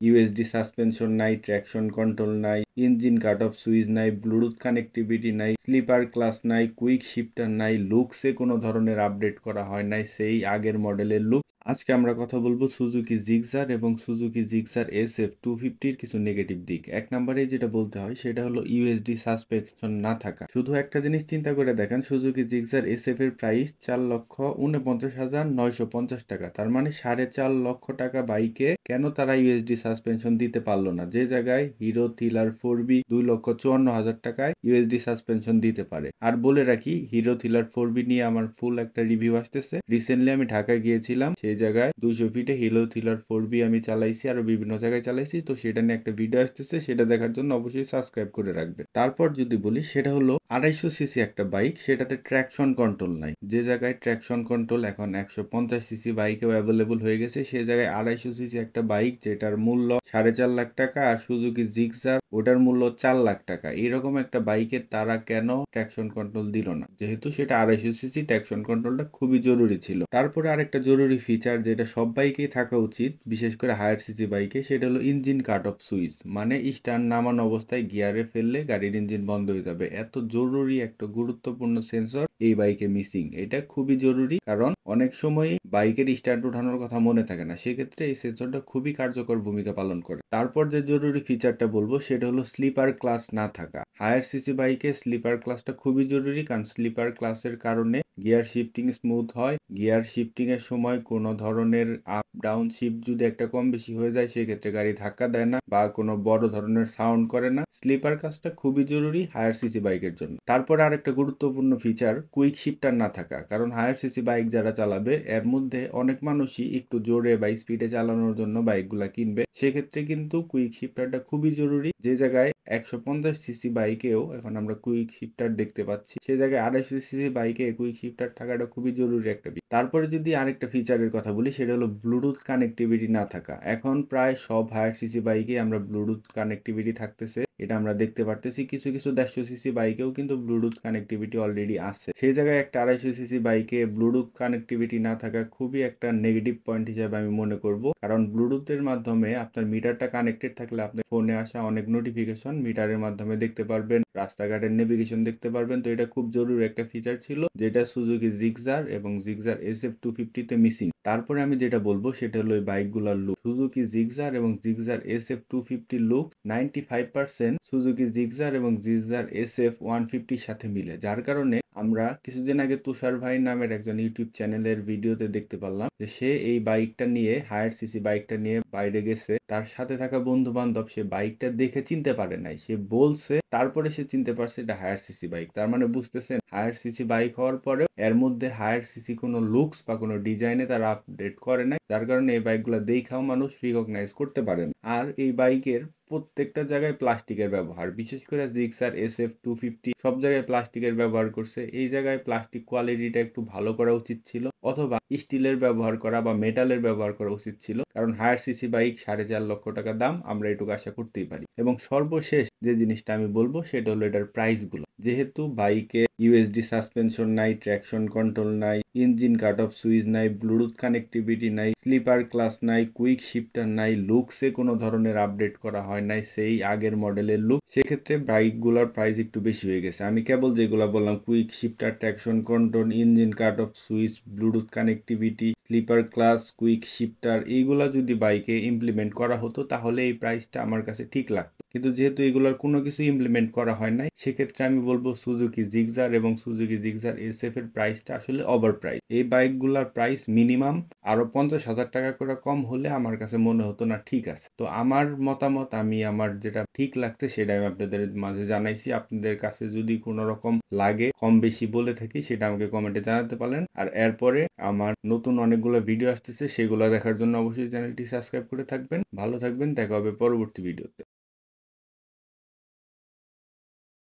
USD suspension নাই, traction control নাই, engine cut off switch নাই, ব্লুটুথ কানেক্টিভিটি নাই, স্লিপার ক্লাস নাই, কুইক শিফটার নাই, লুকসে কোনো ধরনের আপডেট করা হয় নাই, সেই আগের মডেলের লুক। আজকে আমরা কথা বলবো সুজুকি জিক্সার এবং সুজুকি জিক্সার SF 250-র কিছু নেগেটিভ দিক। এক নম্বরে যেটা বলতে হয় সেটা হলো ইউএসডি সাসপেনশন না থাকা। শুধু একটা জিনিস চিন্তা করে দেখেন, সুজুকি জিক্সার SF এর প্রাইস 4,49,950 টাকা। তার মানে 4.5 লক্ষ টাকা বাইকে কেন তারা ইউএসডি সাসপেনশন দিতে পারলো না, যে জায়গায় হিরো থ্রিলার 4B 2,54,000 টাকায় ইউএসডি সাসপেনশন দিতে পারে। আর বলে রাখি, হিরো থ্রিলার 4B নিয়ে আমার ফুল একটা রিভিউ আসতেছে। রিসেন্টলি আমি ঢাকায় গিয়েছিলাম, সেই জায়গায় 200 ফিটে হিরো থ্রিলার 4B আমি চালাইছি, আরো বিভিন্ন জায়গায় চালাইছি। তো সেটা নিয়ে একটা ভিডিও আসতেছে, সেটা দেখার জন্য অবশ্যই সাবস্ক্রাইব করে রাখবে। তারপর যদি বলি, সেটা হলো 250 সিসি একটা বাইক, সেটাতে ট্র্যাকশন কন্ট্রোল নাই। যে জায়গায় ট্র্যাকশন কন্ট্রোল এখন 150 সিসি বাইকেও অ্যাভেলেবল হয়ে গেছে, সে জায়গায় 250 সিসি একটা বাইক যেটার মূল্য 4.5 লাখ টাকা, আর সুজুকি জিক্সার ওটার মূল্য 4 লাখ টাকা, এরকম একটা বাইকে তারা কেন ট্র্যাকশন কন্ট্রোল দিল না? যেহেতু সেটা 250 সিসি, ট্র্যাকশন কন্ট্রোলটা খুবই জরুরি ছিল। তারপরে আরেকটা জরুরি ফিচার যেটা সব বাইকেই থাকা উচিত, বিশেষ করে হায়ার সিসি বাইকে, সেটা হলো ইঞ্জিন কাট অফ সুইচ। মানে স্টার্ট নামানো অবস্থায় গিয়ারে ফেললে গাড়ির ইঞ্জিন বন্ধ হয়ে যাবে। এত জরুরি একটা গুরুত্বপূর্ণ সেন্সর এই বাইকে মিসিং। এটা খুবই জরুরি, কারণ অনেক সময় বাইকের স্টার্ট উঠানোর কথা মনে থাকে না, সেক্ষেত্রে এই সেন্সরটা খুবই কার্যকর ভূমিকা পালন করে। তারপর যে জরুরি ফিচারটা বলবো সেটা হলো স্লিপার ক্লাস না থাকা। হায়ার সিসি বাইকে স্লিপার ক্লাসটা খুবই জরুরি, কারণ স্লিপার ক্লাসের কারণে গিয়ার শিফটিং স্মুথ হয়। গিয়ার শিফটিং এর সময় কোনো ধরনের আপ ডাউন শিফট যদি একটা কম বেশি হয়ে যায়, সেক্ষেত্রে গাড়ি ধাক্কা দেয় না বা কোনো বড় ধরনের সাউন্ড করে না। স্লিপার ক্লাসটা খুবই জরুরি হায়ার সিসি বাইকের জন্য। তারপর আরেকটা গুরুত্বপূর্ণ ফিচার কুইক শিফটার না থাকা, কারণ হায়ার সিসি বাইক যারা চালাবে এর মধ্যে অনেক মানুষই একটু জোরে বা স্পিডে চালানোর জন্য বাইকগুলা কিনবে, সেক্ষেত্রে কিন্তু কুইক শিফটারটা খুবই জরুরি। যে জায়গায় 150 সিসি বাইকেও এখন আমরা কুইক শিফটার দেখতে পাচ্ছি, সে জায়গায় 250 সিসি বাইকে কুইক শিফটার থাকাটা খুবই জরুরি একটা বিষয়। তারপরে যদি আরেকটা ফিচারের কথা বলি, সেটা হলো ব্লুটুথ কানেক্টিভিটি না থাকা। এখন প্রায় সব হায়ার সিসি বাইকে আমরা ব্লুটুথ কানেক্টিভিটি থাকতেছে, এটা আমরা দেখতে পারতেছি। কিছু কিছু 150 সিসি বাইকেও কিন্তু ব্লুটুথ কানেক্টিভিটি অলরেডি আছে। সেই জায়গায় একটা 250 সিসি বাইকে ব্লুটুথ কানেক্টিভিটি না থাকা খুবই একটা নেগেটিভ পয়েন্ট হিসেবে আমি মনে করব, কারণ ব্লুটুথের মাধ্যমে আপনার মিটারটা কানেক্টেড থাকলে আপনার ফোনে আসা অনেক নোটিফিকেশন মিটারের মাধ্যমে দেখতে পারবেন, রাস্তাঘাটের নেভিগেশন দেখতে পারবেন। তো এটা খুব জরুরি একটা ফিচার ছিল, যেটা সুজুকি জিক্সার এবং জিক্সার SF 250 তে মিসিং। তারপরে আমি যেটা বলবো সেটা হলো এই বাইকগুলোর লুক। সুজুকি জিক্সার এবং Gixxer SF 250 look 95% Suzuki Gixxer এবং জিক্সার SF 150-র সাথে মিলে, যার কারণে আমরা কিছুদিন আগে তুষার ভাই নামের একজন ইউটিউব চ্যানেলের ভিডিওতে দেখতে পারলাম যে সে এই বাইকটা নিয়ে, হায়ার সিসি বাইকটা নিয়ে বাইরে গেছে। তার সাথে থাকা বন্ধু বান্ধব সে বাইকটা দেখে চিনতে পারে নাই, সে বলছে, তারপরে সে চিনতে পারছে এটা হায়ার সিসি বাইক। তার মানে বুঝতেছেন, হায়ার সিসি বাইক হওয়ার পরেও এর মধ্যে হায়ার সিসি কোনো লুকস বা কোনো ডিজাইনে তারা আপডেট করে নাই, যার কারণে এই বাইকগুলো দেখাও মানুষ রিকগনাইজ করতে পারে না। আর এই বাইকের প্রত্যেকটা জায়গায় প্লাস্টিকের ব্যবহার, বিশেষ করে জিক্সার SF 250 সব জায়গায় প্লাস্টিকের ব্যবহার করছে। এই জায়গায় প্লাস্টিক কোয়ালিটিটা একটু ভালো করা উচিত ছিল, অথবা স্টিলের ব্যবহার করা বা মেটালের ব্যবহার করা উচিত ছিল, কারণ হায়ার সিসি বাইক 4.5 লক্ষ টাকা দাম, আমরা এটুকু আশা করতেই পারি। এবং সর্বশেষ যে জিনিসটা আমি বলবো সেটা হলো এটার প্রাইস গুলো। যেহেতু বাইকে ইউএসডি সাসপেনশন নাই, ট্র্যাকশন কন্ট্রোল নাই, ইঞ্জিন কাট অফ সুইচ নাই, ব্লুটুথ কানেক্টিভিটি নাই, স্লিপার ক্লাস নাই, কুইক শিফটার নাই, লুকসে কোনো ধরনের আপডেট করা হয় নাই, সেই আগের মডেলের লুক, সেক্ষেত্রে বাইকগুলোর প্রাইস একটু বেশি হয়ে গেছে। আমি কেবল যেগুলো বললাম, quick shifter, traction control, engine cut off switch, Bluetooth connectivity, slipper clutch, quick shifter, এইগুলা যদি বাইকে ইমপ্লিমেন্ট করা হতো তাহলে এই প্রাইসটা আমার কাছে ঠিক লাগতো। কিন্তু যেহেতু এগুলোর কোনো কিছু ইমপ্লিমেন্ট করা হয় নাই, সেক্ষেত্রে আমি বলবো সুজুকি জিক্সার এবং সুজুকি জিক্সার SF এর প্রাইসটা আসলে ওভার প্রাইস। এই বাইকগুলোর প্রাইস মিনিমাম আরো 50,000 টাকা করে কম হলে আমার কাছে মনে হতো না ঠিক আছে। তো আমার মতামত, আমি আমার যেটা ঠিক লাগছে সেটা আমি আপনাদের মাঝে জানাইছি। আপনাদের কাছে যদি কোনো রকম লাগে, কম বেশি বলে থাকি, সেটা আমাকে কমেন্টে জানাতে পারেন। আর এরপরে আমার নতুন অনেকগুলো ভিডিও আসতেছে, সেগুলো দেখার জন্য অবশ্যই চ্যানেলটি সাবস্ক্রাইব করে থাকবেন। ভালো থাকবেন, দেখা হবে পরবর্তী ভিডিওতে।